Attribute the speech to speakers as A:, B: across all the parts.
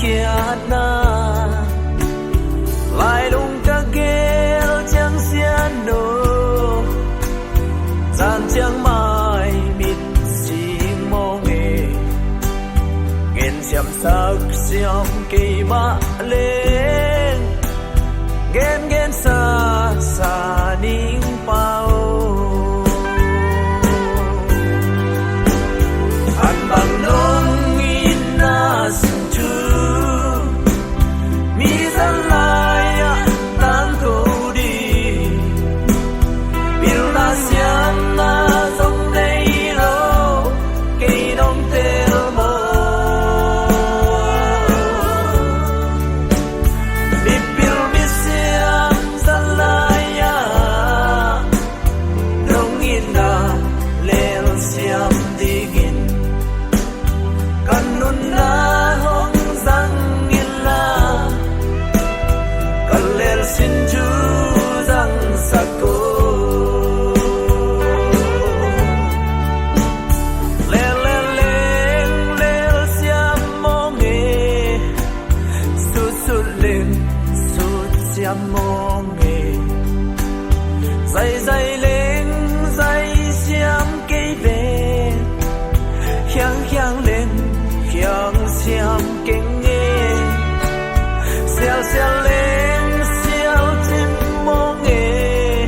A: kia na lại lung ca ghé chẳng xiên nô gian chẳng mai mít xì mô nghề ghen xem sắc xem kỳ mã lên ghen ghen xa xa nín bao anh bằng nông in na sinh chu mi dân lại tan cầu đi bil na xiêm na dòng đây lô cây đông tel mơ bip bil mi xiêm dân lại đông in na lên xiêm đi gin kan nun na hong zang in la kan lel xin chu zang sako lel lel lel lel siam mo nge sut sut lên sut siam mo nge dây dây lên dây siam cây về hiang hiang lên hiang xiam kinh nghe xiao xiao lên xiao chim mô nghe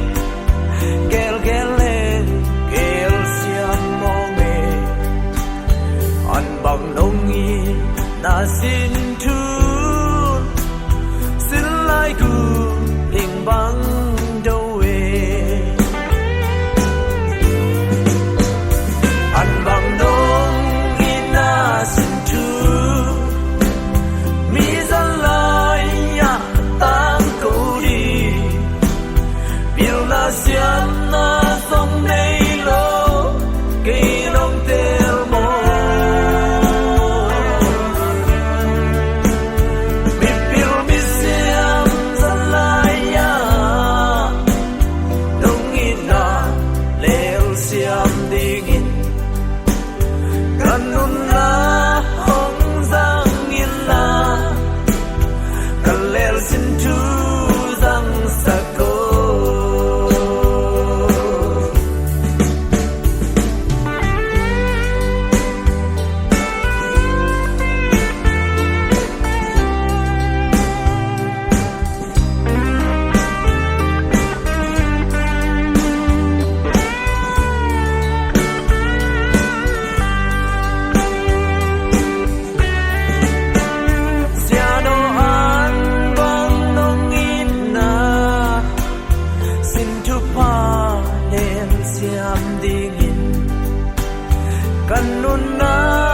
A: kêu kêu lên kêu xiam mô nghe anh bằng nông nghi na xin thun xin lại cu hình bằng đâu về anh bằng nông nghi na xin xiêm na sông đây lô cây đông tel mô bip bil mi xiêm dân lại đông in na leo xiêm đi gin kan nun na hong giang in la kan leo xin chu giang sako kan nun na